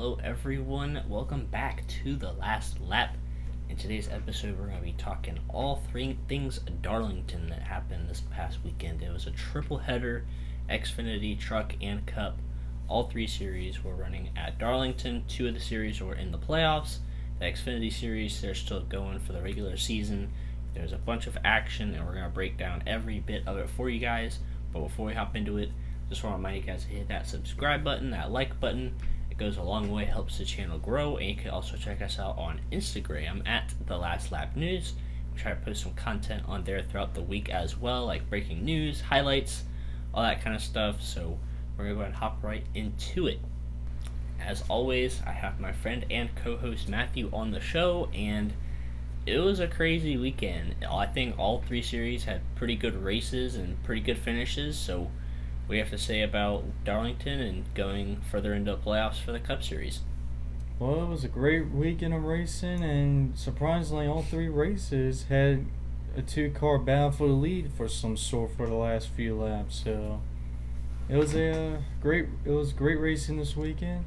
Hello everyone, welcome back to The Last Lap. In today's episode we're going to be talking all three things Darlington that happened this past weekend. It was a triple header, Xfinity, Truck, and Cup. All three series were running at Darlington. Two of the series were in the playoffs. The Xfinity series, they're still going for the regular season. There's a bunch of action and we're going to break down every bit of it for you guys. But before we hop into it, just want to remind you guys to hit that subscribe button, that like button. It goes a long way, helps the channel grow, and you can also check us out on Instagram at The Last Lap News. We try to post some content on there throughout the week as well, like breaking news, highlights, all that kind of stuff. So we're going to go ahead and hop right into it. As always, I have my friend and co-host Matthew on the show, and it was a crazy weekend. I think all three series had pretty good races and pretty good finishes, so what do you have to say about Darlington and going further into the playoffs for the Cup Series? Well, it was a great weekend of racing, and surprisingly, all three races had a two-car battle for the lead for some sort for the last few laps. So it was great racing this weekend.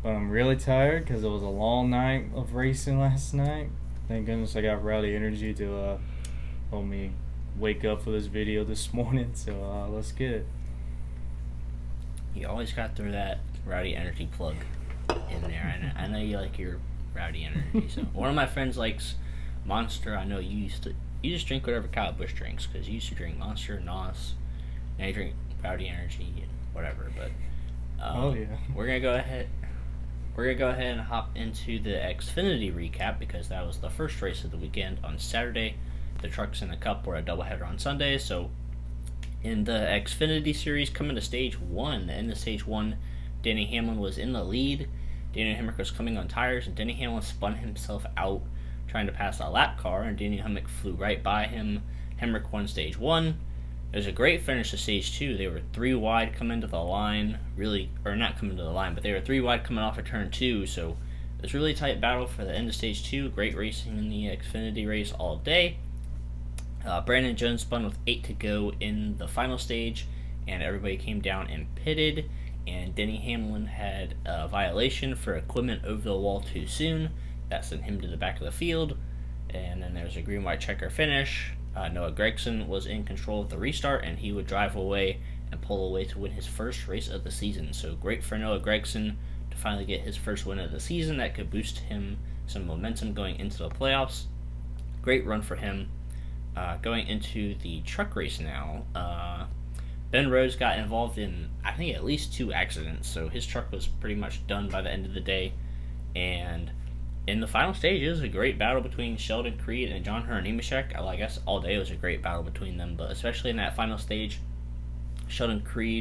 But I'm really tired because it was a long night of racing last night. Thank goodness I got Rowdy Energy to help me wake up for this video this morning. So let's get it. You always got to throw that Rowdy Energy plug in there. I know you like your Rowdy Energy. So one of my friends likes Monster. I know you just drink whatever Kyle Busch drinks, because you used to drink Monster, NOS, now you drink Rowdy Energy and whatever. But yeah, we're gonna go ahead and hop into the Xfinity recap, because that was the first race of the weekend on Saturday. The Trucks and the Cup were a doubleheader on Sunday. So in the Xfinity series, coming to stage one, Denny Hamlin was in the lead. Daniel Hemrick was coming on tires, and Denny Hamlin spun himself out trying to pass a lap car, and Daniel Hemrick flew right by him. Hemrick won stage one. It was a great finish to stage two. They were three wide coming to the line, not coming to the line, but they were three wide coming off of turn two, so it was a really tight battle for the end of stage two. Great racing in the Xfinity race all day. Brandon Jones spun with 8 to go in the final stage, and everybody came down and pitted, and Denny Hamlin had a violation for equipment over the wall too soon. That sent him to the back of the field, and then there was a green-white checker finish. Noah Gragson was in control of the restart, and he would drive away and pull away to win his first race of the season. So great for Noah Gragson to finally get his first win of the season. That could boost him some momentum going into the playoffs. Great run for him. Going into the truck race now, Ben Rose got involved in, I think, at least 2 accidents, so his truck was pretty much done by the end of the day. And in the final stage, it was a great battle between Sheldon Creed and John Hunter Nemechek. Well, I guess all day it was a great battle between them, but especially in that final stage, Chandler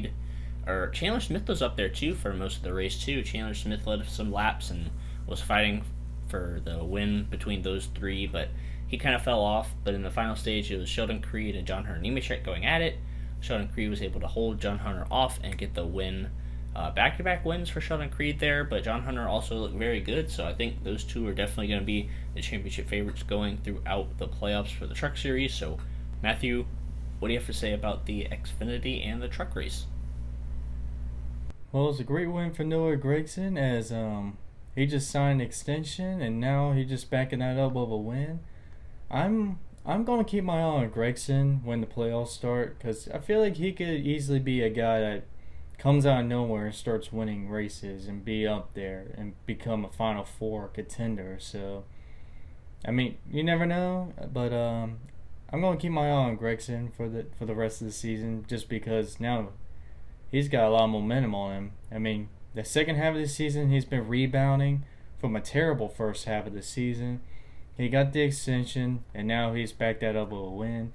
Smith was up there too for most of the race too. Chandler Smith led some laps and was fighting for the win between those three, but he kind of fell off. But in the final stage, it was Sheldon Creed and John Hunter Nemechek going at it. Sheldon Creed was able to hold John Hunter off and get the win. Back-to-back wins for Sheldon Creed there, but John Hunter also looked very good, so I think those two are definitely going to be the championship favorites going throughout the playoffs for the Truck Series. So, Matthew, what do you have to say about the Xfinity and the Truck Race? well, it was a great win for Noah Gragson as he just signed an extension, and now he's just backing that up with a win. I'm gonna keep my eye on Gragson when the playoffs start, because I feel like he could easily be a guy that comes out of nowhere and starts winning races and be up there and become a Final Four contender. So, I mean, you never know, but I'm gonna keep my eye on Gragson for the rest of the season, just because now he's got a lot of momentum on him. I mean, the second half of the season he's been rebounding from a terrible first half of the season. He got the extension, and now he's backed that up with a win.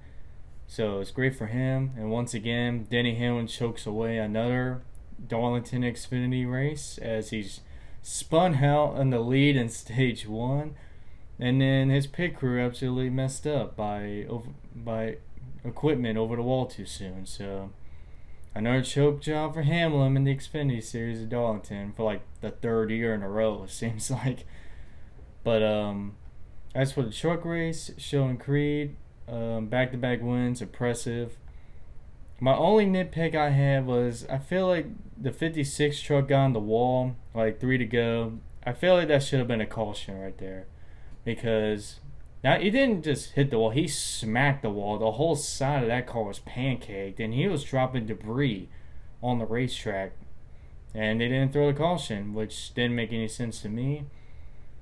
So it's great for him. And once again, Denny Hamlin chokes away another Darlington Xfinity race as he's spun out in the lead in stage one. And then his pit crew absolutely messed up by equipment over the wall too soon. So another choke job for Hamlin in the Xfinity series of Darlington for like the third year in a row, it seems like. But as for the truck race, Sheldon Creed, back-to-back wins, impressive. My only nitpick I had was I feel like the 56 truck got on the wall, like 3 to go. I feel like that should have been a caution right there. Because now he didn't just hit the wall, he smacked the wall. The whole side of that car was pancaked, and he was dropping debris on the racetrack. And they didn't throw the caution, which didn't make any sense to me.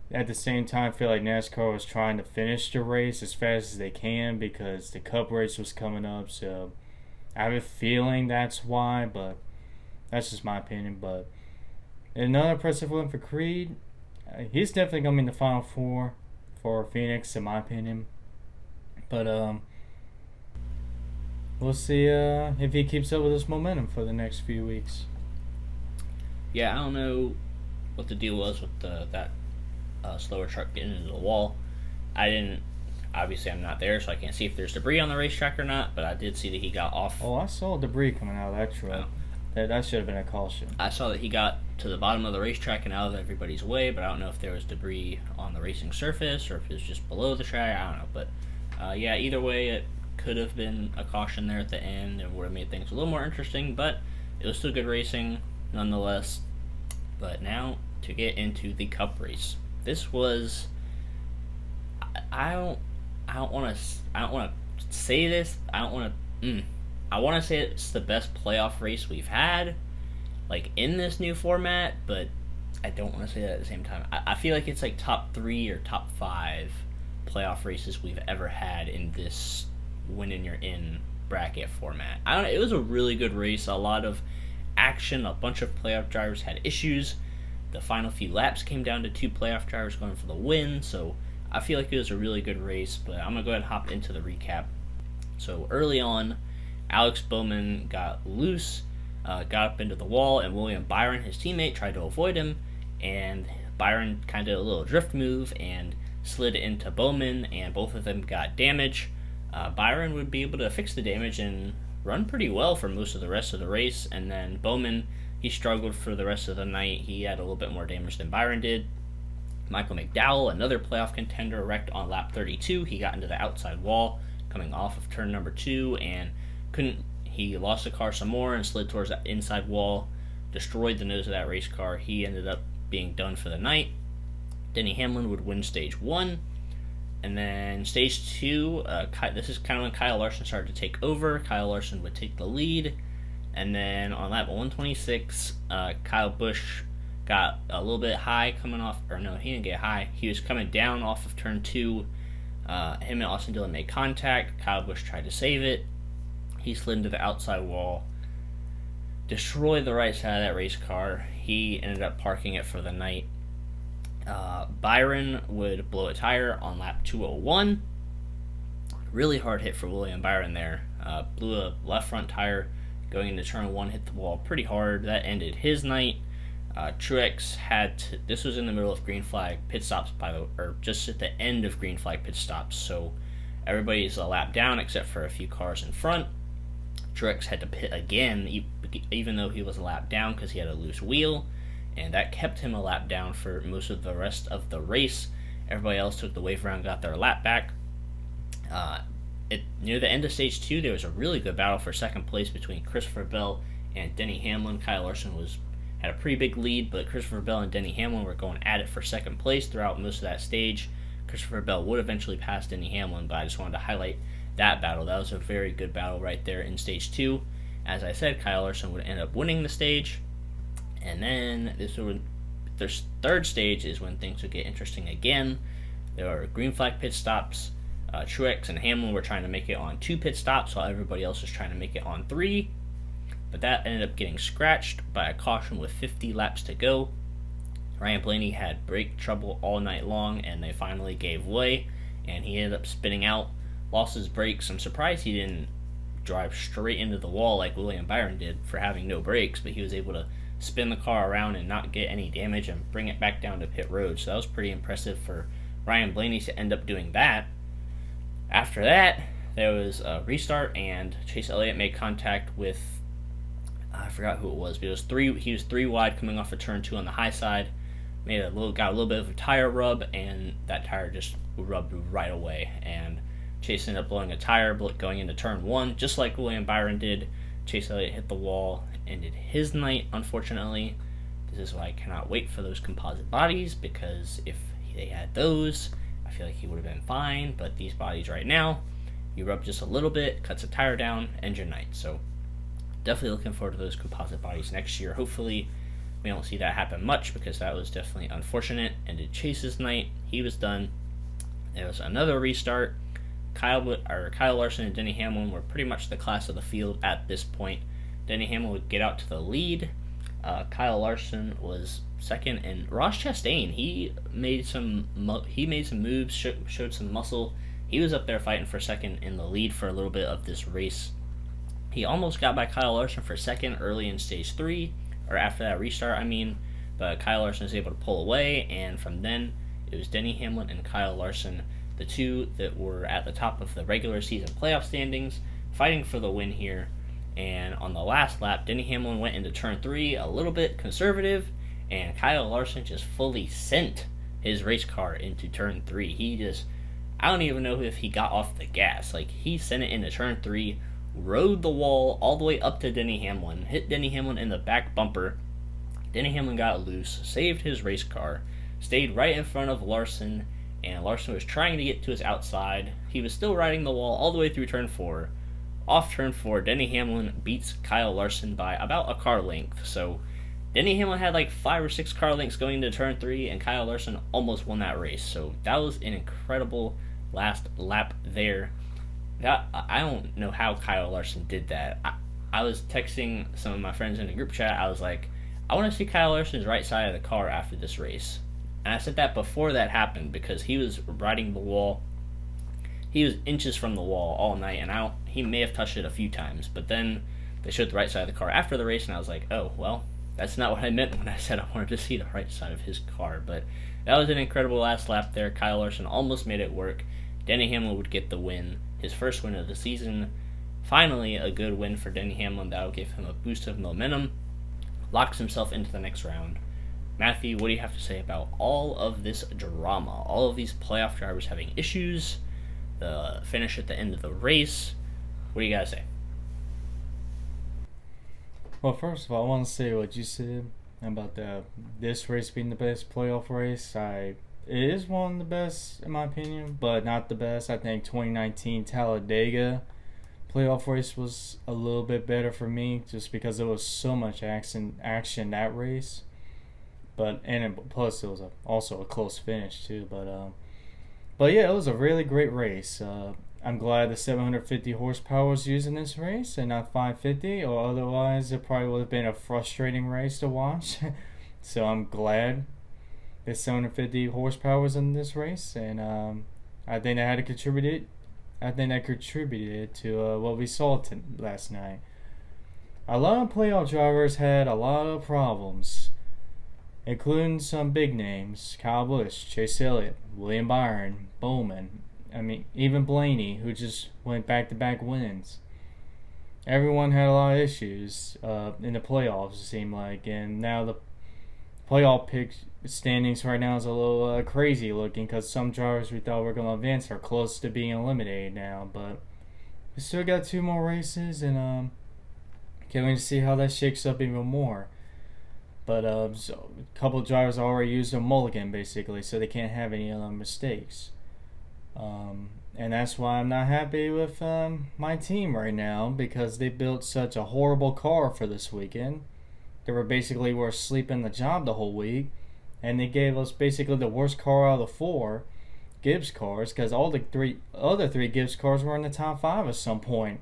At the same time, I feel like NASCAR was trying to finish the race as fast as they can because the Cup race was coming up. So I have a feeling that's why, but that's just my opinion. But another impressive win for Creed. He's definitely going to be in the Final Four for Phoenix, in my opinion. But we'll see if he keeps up with this momentum for the next few weeks. Yeah, I don't know what the deal was with that slower truck getting into the wall. Obviously I'm not there, so I can't see if there's debris on the racetrack or not, but I did see that he got off. Oh, I saw debris coming out of that truck. Oh. That should have been a caution. I saw that he got to the bottom of the racetrack and out of everybody's way, but I don't know if there was debris on the racing surface or if it was just below the track. I don't know, but yeah, either way, it could have been a caution there at the end. It would have made things a little more interesting, but it was still good racing nonetheless. But now to get into the Cup race. This was, I don't want to say this. I want to say it's the best playoff race we've had, like in this new format. But I don't want to say that at the same time. I feel like it's like top 3 or top 5 playoff races we've ever had in this win and you're in bracket format. It was a really good race. A lot of action. A bunch of playoff drivers had issues. The final few laps came down to 2 playoff drivers going for the win, so I feel like it was a really good race, but I'm going to go ahead and hop into the recap. So early on, Alex Bowman got loose, got up into the wall, and William Byron, his teammate, tried to avoid him, and Byron kind of did a little drift move and slid into Bowman, and both of them got damage. Byron would be able to fix the damage and run pretty well for most of the rest of the race, and then Bowman, he struggled for the rest of the night. He had a little bit more damage than Byron did. Michael McDowell, another playoff contender, wrecked on lap 32. He got into the outside wall coming off of turn number 2 and he lost the car some more and slid towards that inside wall, destroyed the nose of that race car. He ended up being done for the night. Denny Hamlin would win stage 1. And then stage 2, this is kind of when Kyle Larson started to take over. Kyle Larson would take the lead. And then on lap 126, Kyle Busch got a little bit high coming off, or no, he didn't get high. He was coming down off of turn 2. Him and Austin Dillon made contact. Kyle Busch tried to save it. He slid into the outside wall, destroyed the right side of that race car. He ended up parking it for the night. Byron would blow a tire on lap 201. Really hard hit for William Byron there. Blew a left front tire going into turn 1, hit the wall pretty hard. That ended his night. Truex this was in the middle of green flag pit stops, or just at the end of green flag pit stops, so everybody's a lap down except for a few cars in front. Truex had to pit again, even though he was a lap down because he had a loose wheel, and that kept him a lap down for most of the rest of the race. Everybody else took the wave around, got their lap back. Near the end of stage 2, there was a really good battle for second place between Christopher Bell and Denny Hamlin. Kyle Larson had a pretty big lead, but Christopher Bell and Denny Hamlin were going at it for second place throughout most of that stage. Christopher Bell would eventually pass Denny Hamlin, but I just wanted to highlight that battle. That was a very good battle right there in stage 2. As I said, Kyle Larson would end up winning the stage. And then their third stage is when things would get interesting again. There were green flag pit stops. Truex and Hamlin were trying to make it on 2 pit stops while everybody else was trying to make it on 3. But that ended up getting scratched by a caution with 50 laps to go. Ryan Blaney had brake trouble all night long, and they finally gave way, and he ended up spinning out, lost his brakes. I'm surprised he didn't drive straight into the wall like William Byron did for having no brakes, but he was able to spin the car around and not get any damage and bring it back down to pit road. So that was pretty impressive for Ryan Blaney to end up doing that. After that, there was a restart, and Chase Elliott made contact with, I forgot who it was, but he was 3 wide coming off of turn 2 on the high side. Got a little bit of a tire rub, and that tire just rubbed right away. And Chase ended up blowing a tire going into turn 1, just like William Byron did. Chase Elliott hit the wall, ended his night, unfortunately. This is why I cannot wait for those composite bodies, because if they had those, I feel like he would have been fine. But these bodies right now, you rub just a little bit, cuts a tire down, ends your night. So definitely looking forward to those composite bodies next year. Hopefully we don't see that happen much, because that was definitely unfortunate. Ended Chase's night. He was done. There was another restart. Kyle Larson and Denny Hamlin were pretty much the class of the field at this point. Denny Hamlin would get out to the lead. Kyle Larson was second, and Ross Chastain, he made some moves, showed some muscle. He was up there fighting for second in the lead for a little bit of this race. He almost got by Kyle Larson for second early in stage 3, or after that restart, but Kyle Larson was able to pull away, and from then it was Denny Hamlin and Kyle Larson, the two that were at the top of the regular season playoff standings, fighting for the win here. And on the last lap, Denny Hamlin went into turn 3 a little bit conservative, and Kyle Larson just fully sent his race car into turn 3. I don't even know if he got off the gas. Like, he sent it into turn 3, rode the wall all the way up to Denny Hamlin, hit Denny Hamlin in the back bumper. Denny Hamlin got loose, saved his race car, stayed right in front of Larson, and Larson was trying to get to his outside. He was still riding the wall all the way through turn 4. Off turn 4, Denny Hamlin beats Kyle Larson by about a car length. So Denny Hamlin had like 5 or 6 car lengths going into turn 3, and Kyle Larson almost won that race. So that was an incredible last lap there. I don't know how Kyle Larson did that. I was texting some of my friends in the group chat. I was like, I want to see Kyle Larson's right side of the car after this race. And I said that before that happened, because he was riding the wall. He was inches from the wall all night, and he may have touched it a few times, but then they showed the right side of the car after the race, and I was like, oh, well, that's not what I meant when I said I wanted to see the right side of his car. But that was an incredible last lap there. Kyle Larson almost made it work. Denny Hamlin would get the win, his first win of the season. Finally, a good win for Denny Hamlin. That'll give him a boost of momentum. Locks himself into the next round. Matthew, what do you have to say about all of this drama? All of these playoff drivers having issues, the finish at the end of the race. What do you guys say? Well, first of all, I want to say what you said about this race being the best playoff race. It is one of the best in my opinion, but not the best. I think 2019 Talladega playoff race was a little bit better for me, just because there was so much action that race. Plus it was also a close finish too. But yeah, it was a really great race. I'm glad the 750 horsepower was used in this race and not 550, or otherwise it probably would have been a frustrating race to watch. So I'm glad the 750 horsepower was in this race, and I think that contributed to what we saw last night. A lot of playoff drivers had a lot of problems, including some big names: Kyle Busch, Chase Elliott, William Byron, Bowman. Even Blaney, who just went back-to-back wins. Everyone had a lot of issues in the playoffs, it seemed like, and now the playoff pick standings right now is a little crazy looking, because some drivers we thought were going to advance are close to being eliminated now. But we still got 2 more races, and can't wait to see how that shakes up even more. But so a couple of drivers already used a mulligan, basically, so they can't have any other mistakes. And that's why I'm not happy with my team right now, because they built such a horrible car for this weekend. They were asleep in the job the whole week, and they gave us basically the worst car out of the 4 Gibbs cars, because all the other three Gibbs cars were in the top 5 at some point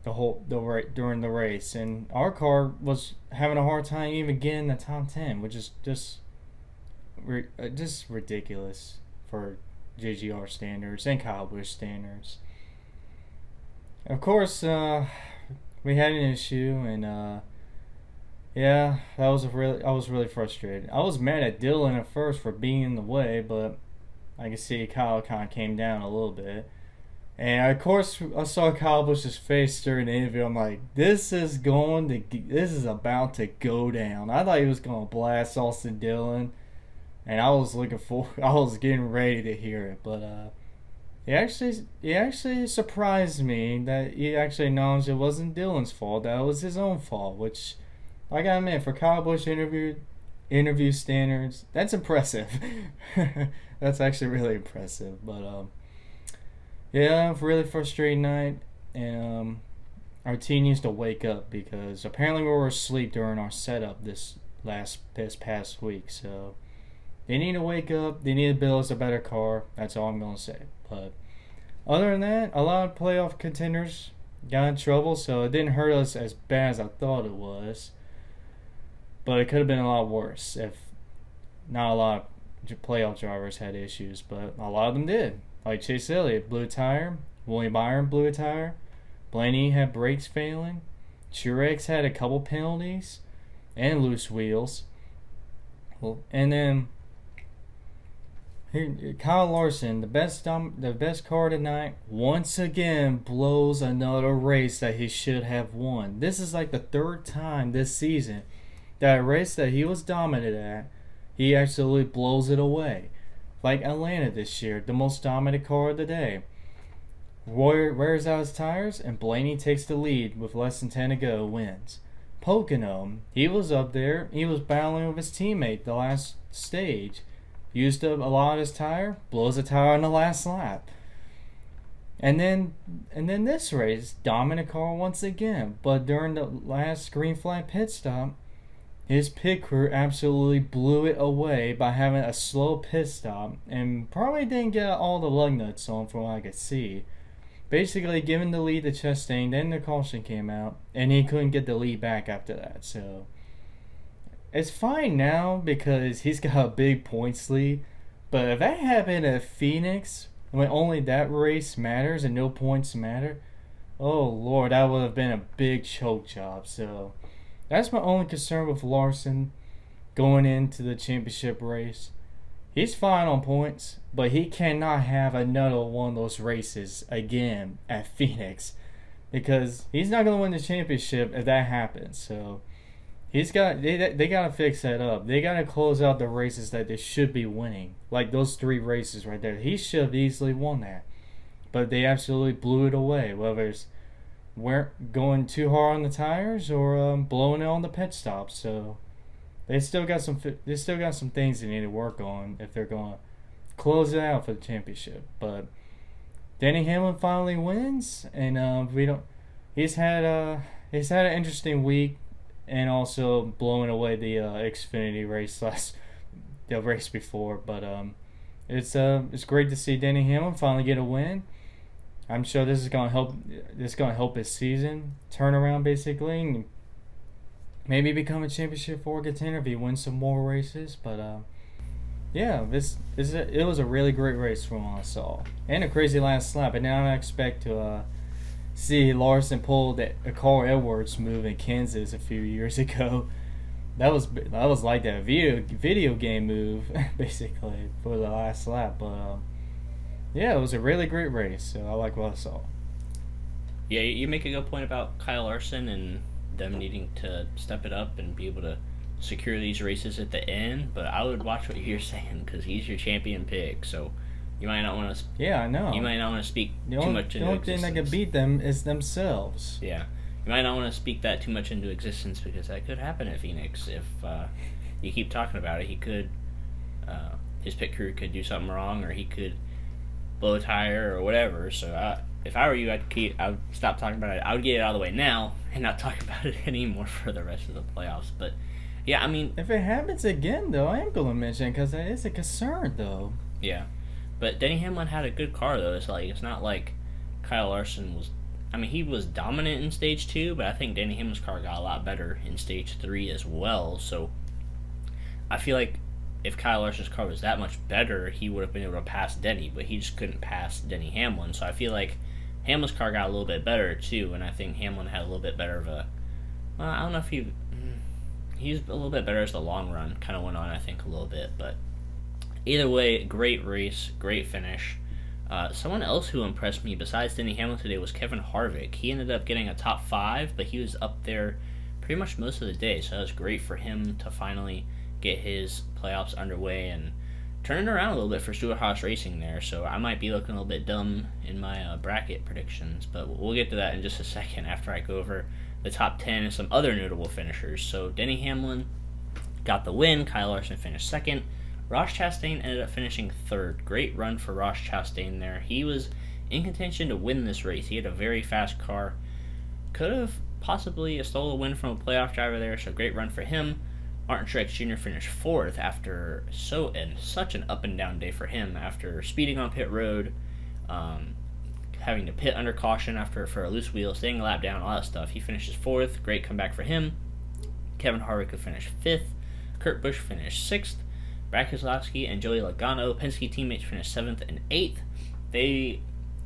during the race, and our car was having a hard time even getting in the top 10, which is just ridiculous for JGR standards and Kyle Busch standards. Of course, we had an issue, and yeah, I was really frustrated. I was mad at Dylan at first for being in the way, but I can see Kyle kind of came down a little bit. And of course, I saw Kyle Busch's face during the interview. I'm like, this is about to go down. I thought he was going to blast Austin Dillon, and I was getting ready to hear it. But he actually surprised me that he actually acknowledged it wasn't Dylan's fault. That was his own fault. Which, I gotta admit, for Kyle Busch interview standards, that's impressive. That's actually really impressive. But yeah, really frustrating night, and our team needs to wake up because apparently we were asleep during our setup this past week. So they need to wake up. They need to build us a better car. That's all I'm gonna say. But other than that, a lot of playoff contenders got in trouble, so it didn't hurt us as bad as I thought it was. But it could have been a lot worse if not a lot of playoff drivers had issues, but a lot of them did. Like Chase Elliott blew a tire, William Byron blew a tire, Blaney had brakes failing, Truex had a couple penalties and loose wheels. And then here, Kyle Larson, the best car tonight, once again blows another race that he should have won. This is like the third time this season that a race that he was dominant at, he absolutely blows it away. Like Atlanta this year, the most dominant car of the day. Royer wears out his tires, and Blaney takes the lead with less than 10 to go, wins. Pocono, he was up there, he was battling with his teammate the last stage. Used up a lot of his tire, blows a tire on the last lap. And then this race, dominant car once again. But during the last green flag pit stop, his pit crew absolutely blew it away by having a slow pit stop and probably didn't get all the lug nuts on from what I could see. Basically giving the lead to Chastain, then the caution came out, and he couldn't get the lead back after that. So it's fine now because he's got a big points lead. But if that happened at Phoenix, when only that race matters and no points matter, oh Lord, that would have been a big choke job. So that's my only concern with Larson going into the championship race. He's fine on points, but he cannot have another one of those races again at Phoenix because he's not going to win the championship if that happens. So they got to fix that up. They got to close out the races that they should be winning, like those 3 races right there. He should have easily won that, but they absolutely blew it away. Whether it's going too hard on the tires or blowing it on the pit stops. So they still got some things they need to work on if they're going to close it out for the championship. But Denny Hamlin finally wins, and he's had an interesting week, and also blowing away the Xfinity race the race before. But it's great to see Denny Hamlin finally get a win. I'm sure this is gonna help his season turn around basically, and maybe become a championship 4 contender if he wins some more races. But yeah, it was a really great race from what I saw, and a crazy last lap. And now I expect to see Larson pull a Carl Edwards move in Kansas a few years ago. That was like that video game move basically for the last lap. But yeah, it was a really great race, so I like what I saw. Yeah, you make a good point about Kyle Larson and them needing to step it up and be able to secure these races at the end, but I would watch what you're saying because he's your champion pick, so you might not want to... Yeah, I know. You might not want to speak too much into existence. The only thing that can beat them is themselves. Yeah. You might not want to speak that too much into existence because that could happen at Phoenix. If you keep talking about it, he could... his pit crew could do something wrong, or he could blow a tire or whatever. So if I were you, I'd stop talking about it. I would get it out of the way now and not talk about it anymore for the rest of the playoffs. But yeah, I mean, if it happens again, though, I am going to mention it because that is a concern, though. Yeah, but Denny Hamlin had a good car though. It's not like Kyle Larson was. I mean, he was dominant in stage 2, but I think Denny Hamlin's car got a lot better in stage 3 as well. So I feel like if Kyle Larson's car was that much better, he would have been able to pass Denny, but he just couldn't pass Denny Hamlin. So I feel like Hamlin's car got a little bit better too, and I think Hamlin had a little bit better of a... Well, I don't know if he's a little bit better as the long run kind of went on, I think, a little bit. But either way, great race, great finish. Someone else who impressed me besides Denny Hamlin today was Kevin Harvick. He ended up getting a top 5, but he was up there pretty much most of the day, so that was great for him to finally get his playoffs underway and turning around a little bit for Stewart Haas Racing there, so I might be looking a little bit dumb in my bracket predictions, but we'll get to that in just a second after I go over the top 10 and some other notable finishers. So Denny Hamlin got the win, Kyle Larson finished second, Ross Chastain ended up finishing third. Great run for Ross Chastain there. He was in contention to win this race. He had a very fast car. Could have possibly stole a win from a playoff driver there, so great run for him. Martin Truex Jr. finished fourth after such an up and down day for him after speeding on pit road, having to pit under caution for a loose wheel, staying a lap down, all that stuff. He finishes fourth. Great comeback for him. Kevin Harvick finished fifth. Kurt Busch finished sixth. Brad Keselowski and Joey Logano, Penske teammates, finished seventh and eighth. They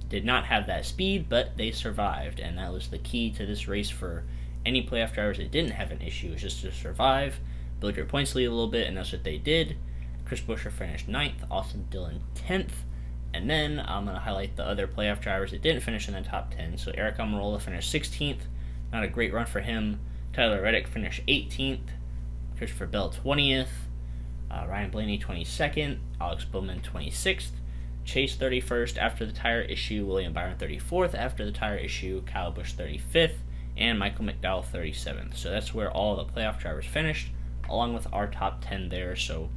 did not have that speed, but they survived, and that was the key to this race for any playoff drivers that didn't have an issue. It was just to survive, build your points lead a little bit, and that's what they did. Chris Buescher finished 9th, Austin Dillon 10th, and then I'm going to highlight the other playoff drivers that didn't finish in the top 10. So Eric Almirola finished 16th, not a great run for him. Tyler Reddick finished 18th, Christopher Bell 20th, Ryan Blaney 22nd, Alex Bowman 26th, Chase 31st after the tire issue, William Byron 34th after the tire issue, Kyle Busch 35th, and Michael McDowell 37th. So that's where all the playoff drivers finished, along with our top 10 there. So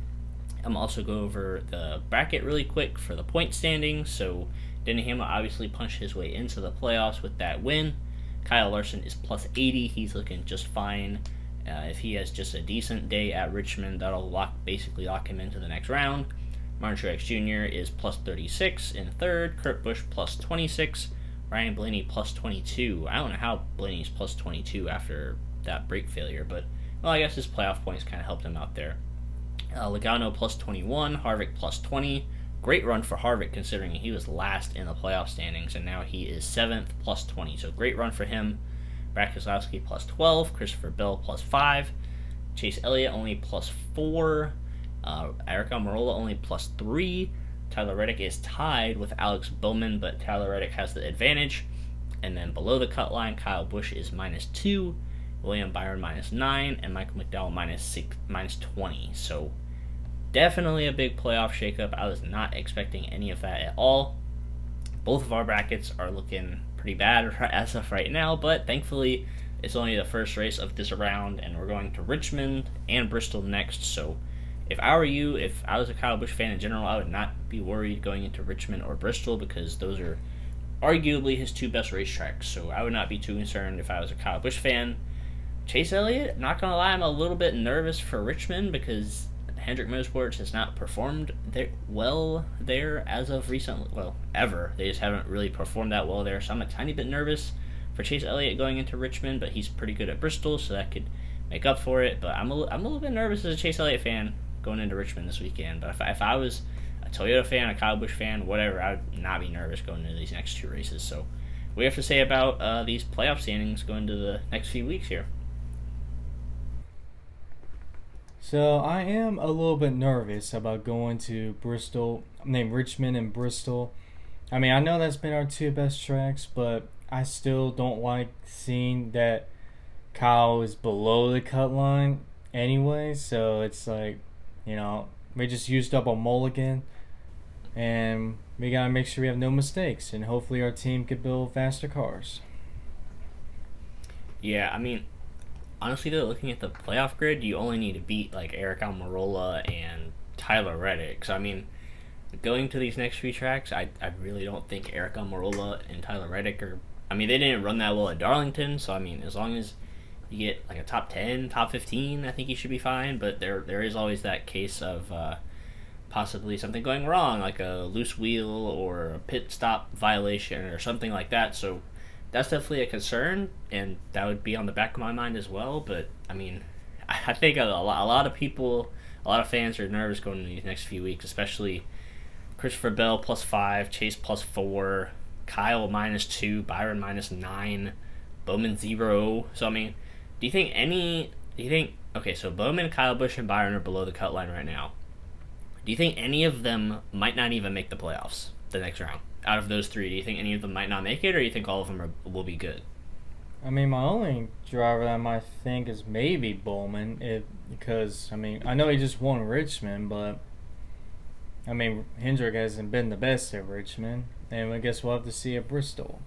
I'm also go over the bracket really quick for the point standings. So Denny Hamlin obviously punched his way into the playoffs with that win. Kyle Larson is plus 80. He's looking just fine. If he has just a decent day at Richmond, that'll basically lock him into the next round. Martin Truex Jr. is plus 36 in third. Kurt Busch plus 26. Ryan Blaney plus 22. I don't know how Blaney's plus 22 after that brake failure, but well, I guess his playoff points kind of helped him out there. Logano plus 21. Harvick plus 20. Great run for Harvick considering he was last in the playoff standings, and now he is 7th plus 20. So great run for him. Brad Keselowski plus 12, Christopher Bell plus 5, Chase Elliott only plus 4, Eric Almirola only plus 3, Tyler Reddick is tied with Alex Bowman, but Tyler Reddick has the advantage. And then below the cut line, Kyle Busch is minus 2, William Byron minus 9, and Michael McDowell minus 20. So definitely a big playoff shakeup. I was not expecting any of that at all. Both of our brackets are looking pretty bad as of right now, but thankfully it's only the first race of this round, and we're going to Richmond and Bristol next. So if I were you, if I was a Kyle Busch fan in general, I would not be worried going into Richmond or Bristol because those are arguably his two best racetracks. So I would not be too concerned if I was a Kyle Busch fan. Chase Elliott, not going to lie, I'm a little bit nervous for Richmond because Hendrick Motorsports has not performed well there as of recently. Well, ever. They just haven't really performed that well there. So I'm a tiny bit nervous for Chase Elliott going into Richmond, but he's pretty good at Bristol, so that could make up for it. But I'm a little bit nervous as a Chase Elliott fan going into Richmond this weekend. But if I was a Toyota fan, a Kyle Busch fan, whatever, I would not be nervous going into these next two races. So we have to say about these playoff standings going into the next few weeks here. So I am a little bit nervous about going to Richmond and Bristol. I mean, I know that's been our two best tracks, but I still don't like seeing that Kyle is below the cut line anyway. So it's like, we just used up a mulligan, and we gotta make sure we have no mistakes, and hopefully our team can build faster cars. Yeah, I mean, honestly, though, looking at the playoff grid, you only need to beat like Eric Almirola and Tyler Reddick. So I mean, going to these next few tracks, I really don't think Eric Almirola and Tyler Reddick are. I mean, they didn't run that well at Darlington, so I mean, as long as you get like a top 10, top 15, I think you should be fine. But there is always that case of possibly something going wrong, like a loose wheel or a pit stop violation or something like that. So that's definitely a concern, and that would be on the back of my mind as well. But I mean, I think a lot of people, a lot of fans are nervous going into these next few weeks, especially Christopher Bell plus 5, Chase plus 4, Kyle minus 2, Byron minus 9, Bowman 0. So I mean, do you think okay, so Bowman, Kyle Busch, and Byron are below the cut line right now. Do you think any of them might not even make the playoffs the next round? Out of those three, do you think any of them might not make it, or do you think all of them will be good? I mean, my only driver that I might think is maybe Bowman, because I mean, I know he just won Richmond, but I mean, Hendrick hasn't been the best at Richmond, and I guess we'll have to see at Bristol.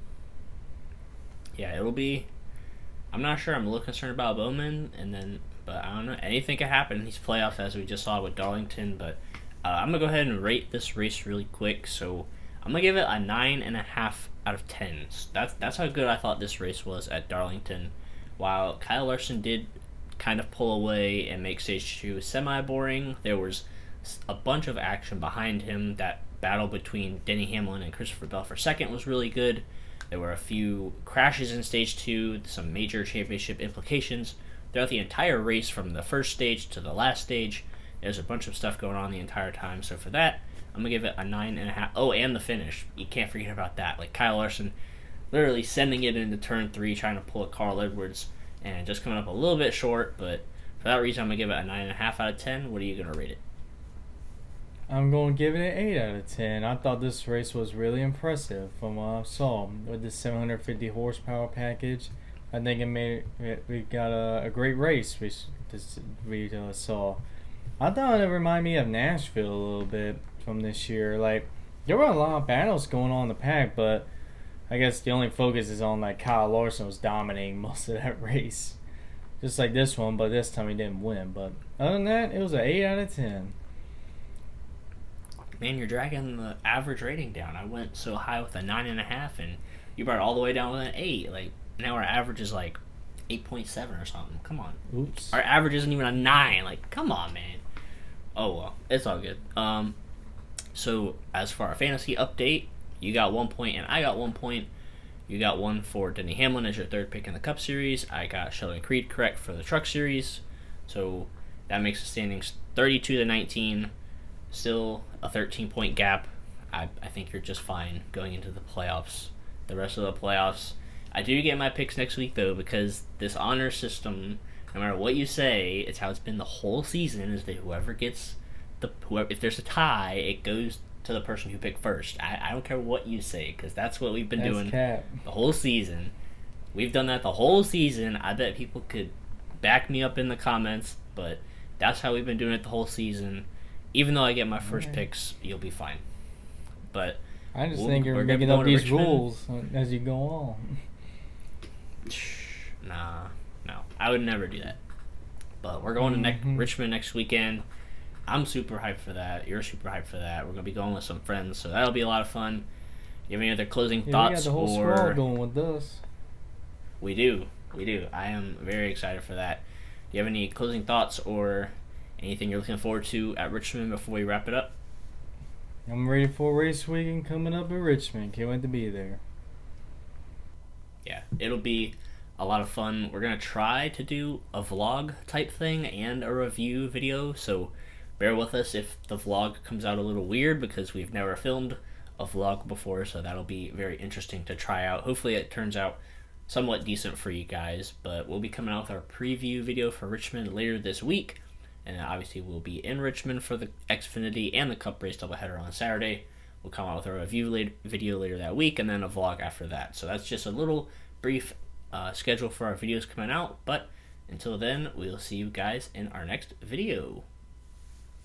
Yeah, it'll be. I'm not sure. I'm a little concerned about Bowman, but I don't know. Anything could happen in these playoffs, as we just saw with Darlington. But I'm gonna go ahead and rate this race really quick. So I'm gonna give it a 9.5 out of 10. So that's how good I thought this race was at Darlington. While Kyle Larson did kind of pull away and make stage 2 semi-boring, there was a bunch of action behind him. That battle between Denny Hamlin and Christopher Bell for second was really good. There were a few crashes in stage 2, some major championship implications throughout the entire race from the first stage to the last stage. There's a bunch of stuff going on the entire time. So for that, I'm going to give it a 9.5. Oh, and the finish. You can't forget about that. Like Kyle Larson literally sending it into turn 3, trying to pull a Carl Edwards, and just coming up a little bit short. But for that reason, I'm going to give it a 9.5 out of 10. What are you going to rate it? I'm going to give it an 8 out of 10. I thought this race was really impressive from what I saw with the 750 horsepower package. I think we got a great race we saw. I thought it reminded me of Nashville a little bit from this year. Like, there were a lot of battles going on in the pack, but I guess the only focus is on like Kyle Larson was dominating most of that race. Just like this one, but this time he didn't win. But other than that, it was an 8 out of 10. Man, you're dragging the average rating down. I went so high with a 9.5, and you brought it all the way down with an 8. Like, now our average is like 8.7 or something. Come on. Oops. Our average isn't even a 9. Like, come on, man. Oh, well. It's all good. So, as for our fantasy update, you got 1 point and I got 1 point. You got 1 for Denny Hamlin as your third pick in the Cup Series. I got Sheldon Creed correct for the Truck Series. So, that makes the standings 32-19. Still a 13-point gap. I think you're just fine going into the playoffs. The rest of the playoffs, I do get my picks next week though, because this honor system, no matter what you say, it's how it's been the whole season. Is that whoever if there's a tie, it goes to the person who picked first. I don't care what you say, because that's what we've been doing the whole season. We've done that the whole season. I bet people could back me up in the comments, but that's how we've been doing it the whole season. Even though I get my first picks, you'll be fine. But I just think you're making up these rules as you go on. Nah, no. I would never do that. But we're going to Richmond next weekend. I'm super hyped for that. You're super hyped for that. We're going to be going with some friends, so that'll be a lot of fun. You have any other closing thoughts? We got the whole squad going with us. We do. I am very excited for that. Do you have any closing thoughts or anything you're looking forward to at Richmond before we wrap it up? I'm ready for race weekend coming up in Richmond. Can't wait to be there. Yeah, it'll be a lot of fun. We're going to try to do a vlog type thing and a review video, so bear with us if the vlog comes out a little weird, because we've never filmed a vlog before, so that'll be very interesting to try out. Hopefully it turns out somewhat decent for you guys, but we'll be coming out with our preview video for Richmond later this week. And obviously we'll be in Richmond for the Xfinity and the Cup race doubleheader on Saturday. We'll come out with a review video later that week, and then a vlog after that. So that's just a little brief schedule for our videos coming out. But until then, we'll see you guys in our next video.